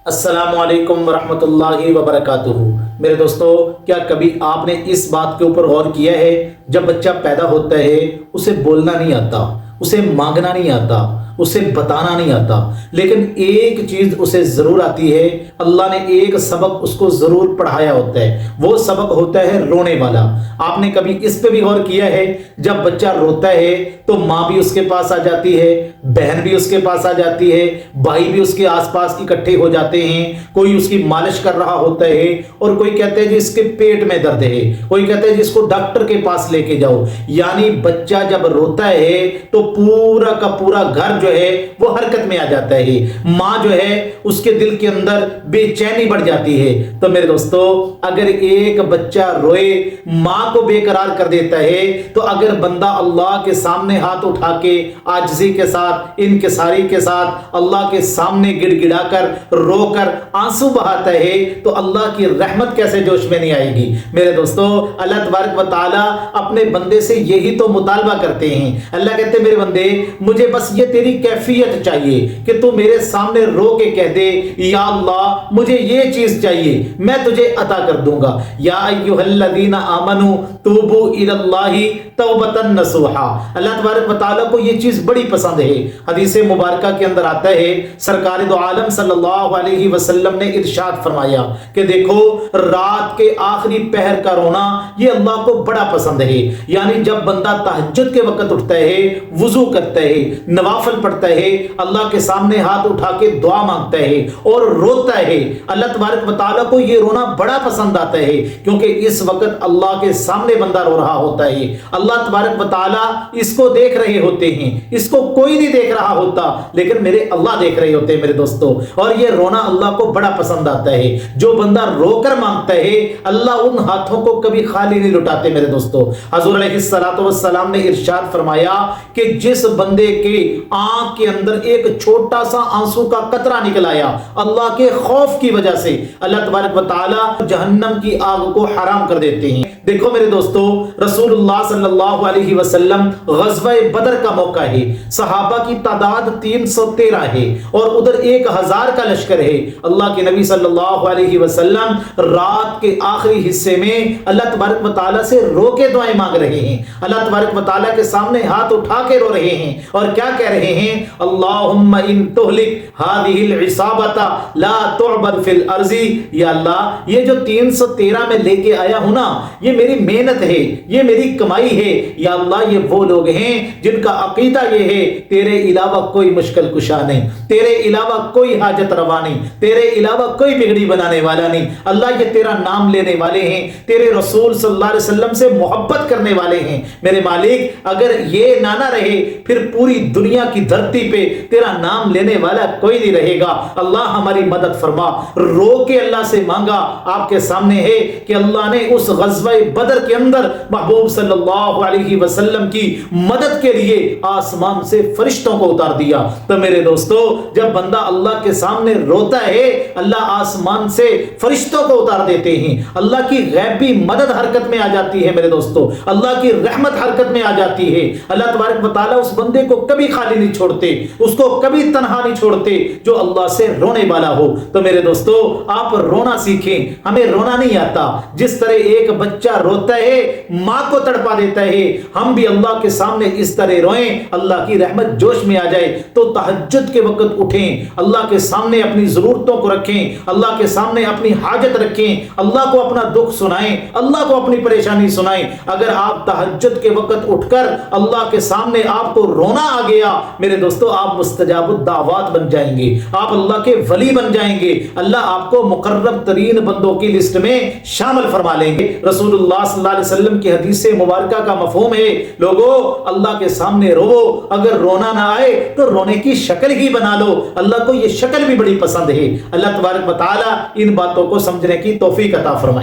السلام علیکم ورحمۃ اللہ وبرکاتہ۔ میرے دوستو، کیا کبھی آپ نے اس بات کے اوپر غور کیا ہے جب بچہ پیدا ہوتا ہے اسے بولنا نہیں آتا، اسے مانگنا نہیں آتا، اسے بتانا نہیں آتا، لیکن ایک چیز اسے ضرور آتی ہے، اللہ نے ایک سبق اس کو ضرور پڑھایا ہوتا ہے، وہ سبق ہوتا ہے رونے والا۔ آپ نے کبھی اس پہ بھی غور کیا ہے؟ جب بچہ روتا ہے تو ماں بھی اس کے پاس آ جاتی ہے، بہن بھی اس کے پاس آ جاتی ہے، بھائی بھی اس کے آس پاس اکٹھے ہو جاتے ہیں، کوئی اس کی مالش کر رہا ہوتا ہے، اور کوئی کہتے ہیں جی اس کے پیٹ میں درد ہے، کوئی کہتے ہیں جی اس کو ڈاکٹر کے پاس لے کے جاؤ۔ یعنی بچہ جب روتا ہے تو پورا کا پورا گھر جو ہے وہ حرکت میں آ جاتا ہے، ماں جو ہے اس کے دل کے اندر بے چینی بڑھ جاتی ہے۔ تو میرے دوستو، اگر ایک بچہ روئے ماں کو بے قرار کر دیتا ہے، تو اگر بندہ اللہ کے سامنے ہاتھ اٹھا کے عاجزی کے ساتھ، انکساری کے ساتھ اللہ کے سامنے گڑ گڑا کر رو کر آنسو بہاتا ہے، تو اللہ کی رحمت کیسے جوش میں نہیں آئے گی؟ میرے دوستو، اللہ تبارک و تعالی اپنے بندے سے یہی تو مطالبہ کرتے ہیں۔ اللہ کہتے ہیں میرے بندے، مجھے بس یہ تیری کیفیت چاہیے کہ تو میرے سامنے رو کے کہہ دے یا اللہ مجھے یہ چیز چاہیے، میں تجھے عطا کر دوں گا۔ یا ایھا الذین آمنوا توبوا الی اللہ توبۃ نصوحا۔ اللہ تبارک و تعالیٰ کو یہ چیز بڑی پسند ہے۔ حدیث مبارکہ کے اندر آتا ہے، سرکار دو عالم صلی اللہ علیہ وسلم نے ارشاد فرمایا کہ دیکھو، رات کے آخری پہر کا رونا یہ اللہ کو بڑا پسند ہے۔ یعنی جب بندہ تہجد کے وقت اٹھتا ہے، وضو کرتا ہے، نوافل پڑھتا ہے، اللہ کے سامنے ہاتھ اٹھا کے دعا مانگتا ہے اور روتا ہے، اللہ تبارک و تعالیٰ کو یہ رونا بڑا پسند آتا ہے، کیونکہ اس وقت اللہ کے سامنے بندہ رو رہا ہوتا ہے، اللہ تبارک و تعالیٰ اس کو دیکھ رہے ہوتے ہیں، اس کو کوئی نہیں دیکھ رہا ہوتا لیکن میرے اللہ دیکھ رہے ہوتے ہیں میرے دوستو، اور یہ رونا اللہ کو بڑا پسند آتا ہے۔ جو بندہ رو کر مانگتا ہے، اللہ ان ہاتھوں کو کبھی خالی نہیں لٹاتے میرے دوستو۔ حضور علیہ السلام نے ارشاد فرمایا کہ جس بندے کے آنکھ کے اندر ایک چھوٹا سا آنسو کا قطرہ نکل آیا اللہ کے خوف کی وجہ سے، اللہ تبارک و تعالی جہنم کی آگ کو حرام کر دیتے ہیں۔ دیکھو میرے دوستو، رسول اللہ صلی اللہ علیہ وسلم غزوہ بدر کا موقع ہے، صحابہ کی تعداد 313 ہے اور ادھر 1000 کا لشکر ہے۔ اللہ کے نبی صلی اللہ علیہ وسلم رات کے آخری حصے میں اللہ تبارک و تعالیٰ سے رو کے دعائیں مانگ رہے ہیں، اللہ تبارک و تعالیٰ کے سامنے ہاتھ اٹھا کے رو رہے ہیں، اور کیا کہہ رہے ہیں؟ اللہم ان تہلک ہذہ العصابۃ لا تعبد فی الارض۔ یا اللہ، یہ جو 313 میں لے کے آیا ہوں نا، یہ میری محنت ہے، یہ میری کمائی ہے، یا اللہ یہ وہ لوگ ہیں جن کا عقیدہ یہ ہے تیرے علاوہ کوئی مشکل کشا نہیں، تیرے علاوہ کوئی حاجت روا نہیں، تیرے علاوہ کوئی بگڑی بنانے والا نہیں، اللہ یہ تیرا نام لینے والے ہیں، تیرے رسول صلی اللہ علیہ وسلم سے محبت کرنے والے ہیں۔ میرے مالک، اگر یہ نہ رہے پھر پوری دنیا کی دھرتی پہ تیرا نام لینے والا کوئی نہیں رہے گا۔ اللہ ہماری مدد فرما۔ رو کے اللہ سے مانگا، آپ کے سامنے ہے کہ اللہ نے اس غزوہ بدر کے اندر محبوب صلی اللہ علیہ وسلم کی مدد کے لیے آسمان سے فرشتوں کو اتار دیا۔ تو میرے دوستو، جب بندہ اللہ کے سامنے روتا ہے، اللہ آسمان سے فرشتوں کو اتار دیتے ہیں، اللہ کی غیبی مدد حرکت میں آ جاتی ہے میرے دوستو، اللہ کی رحمت حرکت میں آ جاتی ہے۔ اللہ تبارک و تعالیٰ اس بندے کو کبھی خالی نہیں چھوڑتے، اس کو کبھی تنہا نہیں چھوڑتے جو اللہ سے رونے والا ہو۔ تو میرے دوستو، آپ رونا سیکھیں، ہمیں رونا نہیں آتا۔ جس طرح ایک بچہ روتا ہے، ماں کو تڑپا دیتا ہے، ہم بھی اللہ کے سامنے اس طرح روئیں، اللہ کی رحمت جوش میں آ جائے۔ تو تہجد کے وقت اٹھیں، اللہ کے سامنے اپنی ضرورتوں کو رکھیں، اللہ کے سامنے اپنی حاجت رکھیں، اللہ کو اپنا دکھ سنائیں، اللہ کو اپنی پریشانی سنائیں۔ اگر آپ تہجد کے وقت اٹھ کر اللہ کے سامنے آپ کو رونا آ گیا، میرے دوستو، آپ مستجاب الدعوات بن جائیں گے، آپ اللہ کے ولی بن جائیں گے، اللہ آپ کو مقرب ترین بندوں کی لسٹ میں شامل فرما لیں گے۔ رسول اللہ صلی اللہ علیہ وسلم کی حدیث مبارکہ کا مفہوم ہے، لوگو اللہ کے سامنے رو، اگر رونا نہ آئے تو رونے کی شکل ہی بنا لو، اللہ کو یہ شکل بھی بڑی پسند ہے۔ اللہ تبارک و تعالی ان باتوں کو سمجھنے کی توفیق عطا فرمائے۔